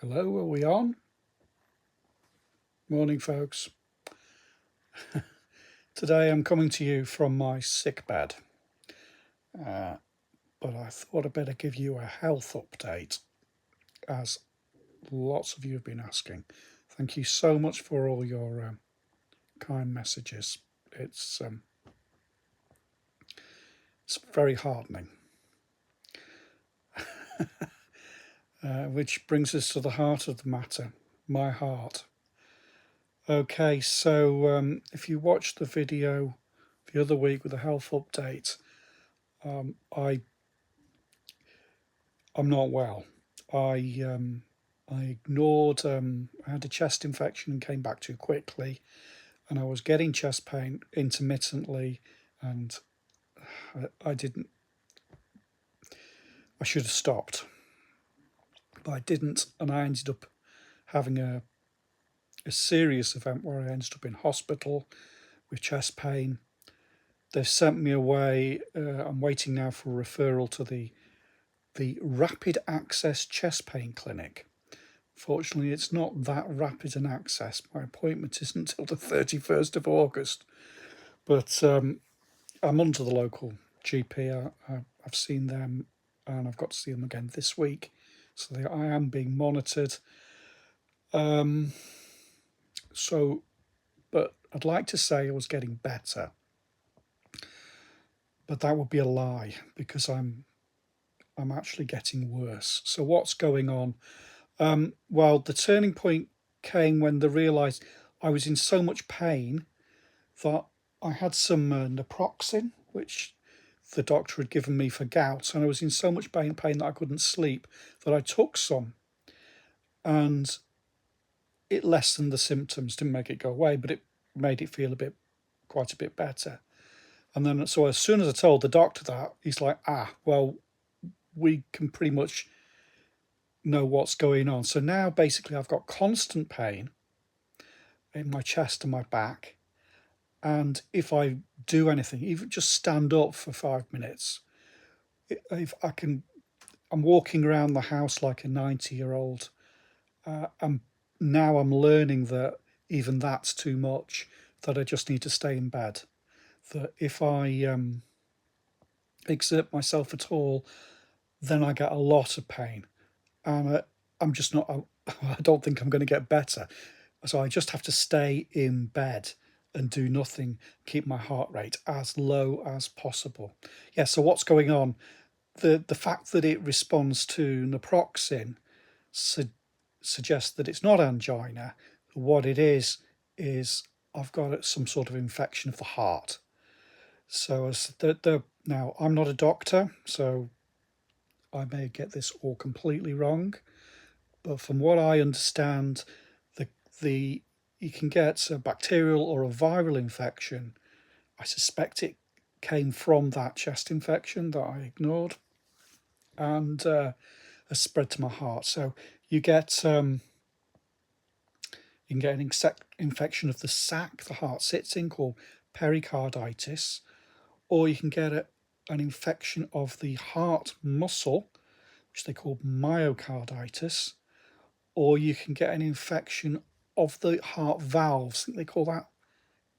Hello, are we on? Morning, folks. Today I'm coming to you from my sick bed, but I thought I'd better give you a health update, as lots of you have been asking. Thank you so much for all your kind messages. It's very heartening. Which brings us to the heart of the matter, my heart. Okay, so if you watched the video the other week with the health update, I'm not well. I ignored. I had a chest infection and came back too quickly, and I was getting chest pain intermittently, and I didn't. I should have stopped, but I didn't, and I ended up having a serious event where I ended up in hospital with chest pain. They've sent me away. I'm waiting now for a referral to the Rapid Access Chest Pain Clinic. Fortunately, it's not that rapid an access. My appointment isn't until the 31st of August. But I'm under the local GP. I've seen them and I've got to see them again this week. So I am being monitored. But I'd like to say I was getting better. But that would be a lie because I'm actually getting worse. So what's going on? Well, the turning point came when they realised I was in so much pain that I had some naproxen, which the doctor had given me for gout, and I was in so much pain that I couldn't sleep, that I took some, and it lessened the symptoms, didn't make it go away, but it made it feel quite a bit better. And then, so as soon as I told the doctor that, he's like, well, we can pretty much know what's going on. So now basically I've got constant pain in my chest and my back. And if I do anything, even just stand up for 5 minutes, if I can, I'm walking around the house like a 90-year-old. And now I'm learning that even that's too much, that I just need to stay in bed. That if I exert myself at all, then I get a lot of pain. And I'm just not, I don't think I'm going to get better. So I just have to stay in bed and do nothing, keep my heart rate as low as possible. Yeah, so what's going on? The fact that it responds to naproxen suggests that it's not angina. What it is I've got some sort of infection of the heart. So now I'm not a doctor, so I may get this all completely wrong. But from what I understand, the you can get a bacterial or a viral infection. I suspect it came from that chest infection that I ignored, and has spread to my heart. So you get an infection of the sac the heart sits in, called pericarditis, or you can get an infection of the heart muscle, which they call myocarditis, or you can get an infection of the heart valves. I think they call that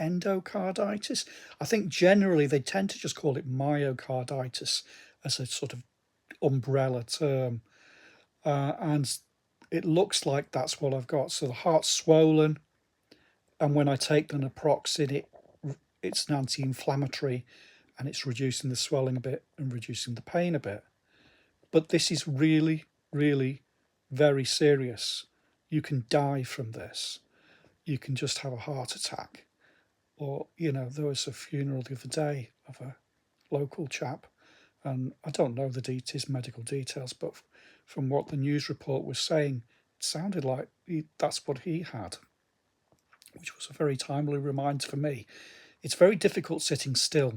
endocarditis. I think generally they tend to just call it myocarditis as a sort of umbrella term. And it looks like that's what I've got. So the heart's swollen, and when I take the naproxen, it's an anti-inflammatory, and it's reducing the swelling a bit and reducing the pain a bit. But this is really, really very serious. You can die from this. You can just have a heart attack. Or, there was a funeral the other day of a local chap, and I don't know his medical details, but from what the news report was saying, it sounded like that's what he had, which was a very timely reminder for me. It's very difficult sitting still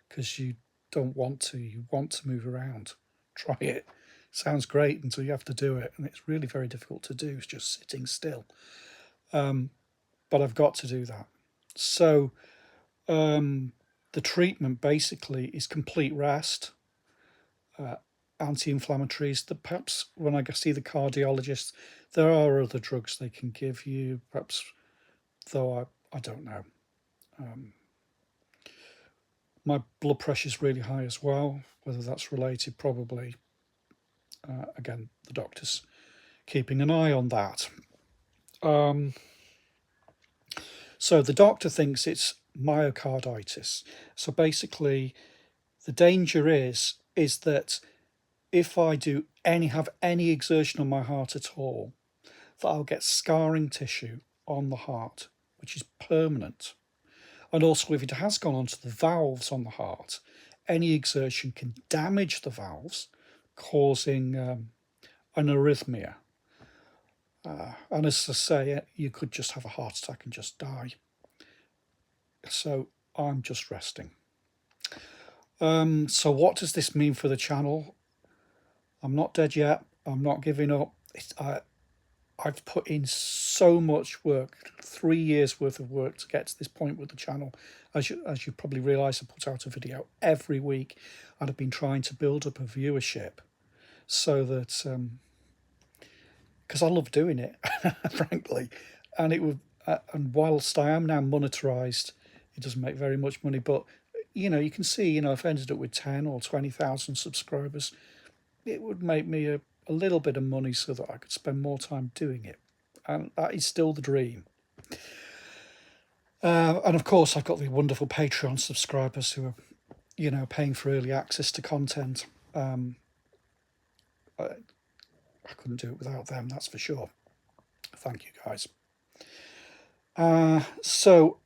because you don't want to. You want to move around. Try it. Sounds great until you have to do it, and it's really very difficult to do. It's just sitting still. But I've got to do that. So the treatment basically is complete rest, anti-inflammatories. That perhaps when I go see the cardiologist, there are other drugs they can give you, perhaps, though I don't know. My blood pressure is really high as well. Whether that's related, probably. Again, the doctor's keeping an eye on that. So the doctor thinks it's myocarditis. So basically, the danger is that if I have any exertion on my heart at all, that I'll get scarring tissue on the heart, which is permanent. And also, if it has gone onto the valves on the heart, any exertion can damage the valves, causing an arrhythmia. And as I say, you could just have a heart attack and just die. So I'm just resting. So what does this mean for the channel? I'm not dead yet. I'm not giving up. I've put in so much work, 3 years worth of work to get to this point with the channel. As you probably realise, I put out a video every week, and I've been trying to build up a viewership so that, because I love doing it, frankly, and it would. And whilst I am now monetarised, it doesn't make very much money, but you can see, if I ended up with 10 or 20,000 subscribers, it would make me a little bit of money so that I could spend more time doing it. And that is still the dream. And of course, I've got the wonderful Patreon subscribers who are, paying for early access to content. I couldn't do it without them, that's for sure. Thank you, guys. So,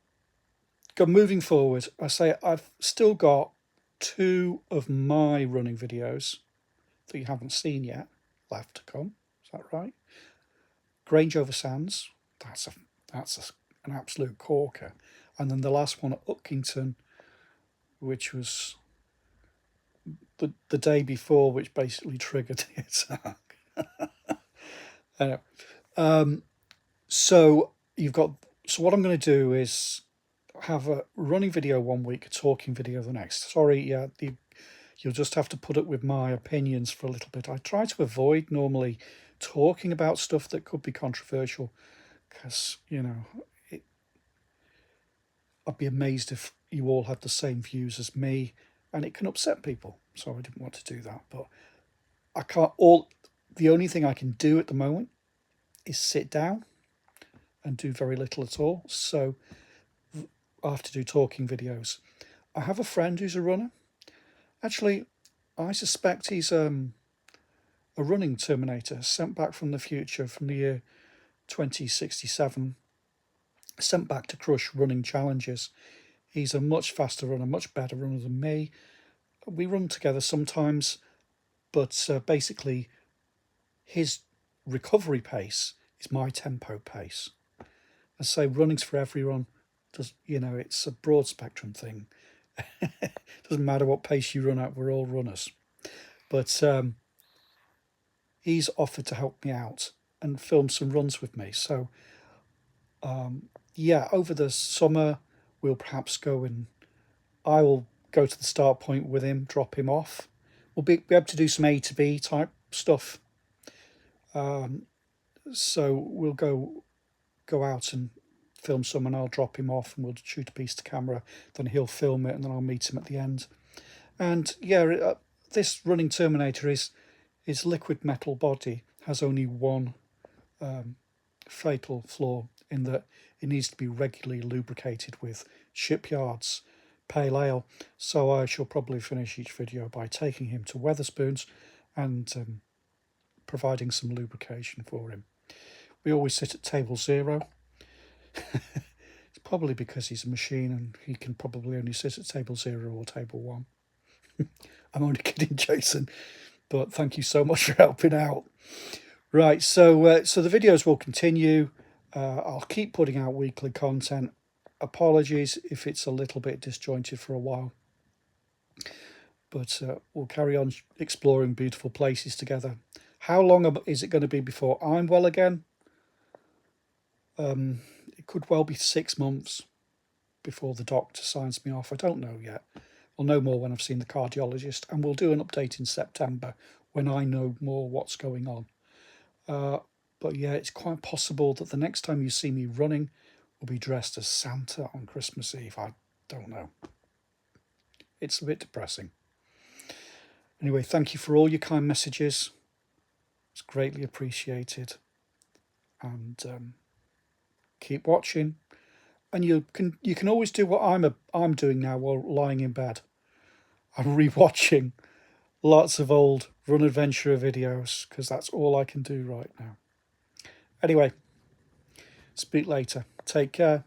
moving forward, I say I've still got 2 of my running videos that you haven't seen yet left to come. Is that right? Grange over Sands, that's an absolute corker. And then the last one at Uckington, which was the day before, which basically triggered the attack. Anyway, so what I'm going to do is have a running video one week, a talking video the next. Sorry, you'll just have to put up with my opinions for a little bit. I try to avoid normally talking about stuff that could be controversial, because I'd be amazed if you all had the same views as me, and it can upset people. So I didn't want to do that. But I can't. The only thing I can do at the moment is sit down and do very little at all. So I have to do talking videos. I have a friend who's a runner. Actually, I suspect he's a running Terminator sent back from the future, from the year 2067, sent back to crush running challenges. He's a much faster runner, much better runner than me. We run together sometimes, but basically his recovery pace is my tempo pace. I say running's for everyone. It's a broad spectrum thing. Doesn't matter what pace you run at, we're all runners. But he's offered to help me out and film some runs with me. So over the summer we'll perhaps I will go to the start point with him, drop him off. We'll be able to do some A to B type stuff. So we'll go out and film some, and I'll drop him off and we'll shoot a piece to camera, then he'll film it, and then I'll meet him at the end. And this running Terminator, his liquid metal body has only one fatal flaw, in that it needs to be regularly lubricated with Shipyard's pale ale. So I shall probably finish each video by taking him to Wetherspoons and providing some lubrication for him. We always sit at table 0. It's probably because he's a machine and he can probably only sit at table 0 or table 1. I'm only kidding, Jason, but thank you so much for helping out. Right, so the videos will continue. I'll keep putting out weekly content. Apologies if it's a little bit disjointed for a while, but we'll carry on exploring beautiful places together. How long is it going to be before I'm well again? It could well be 6 months before the doctor signs me off. I don't know yet. I'll know more when I've seen the cardiologist, and we'll do an update in September when I know more what's going on. But yeah, it's quite possible that the next time you see me running, will be dressed as Santa on Christmas Eve. I don't know. It's a bit depressing. Anyway, thank you for all your kind messages. It's greatly appreciated. And keep watching. And you can always do what I'm doing now while lying in bed. I'm rewatching lots of old Run Adventurer videos because that's all I can do right now. Anyway, speak later. Take care.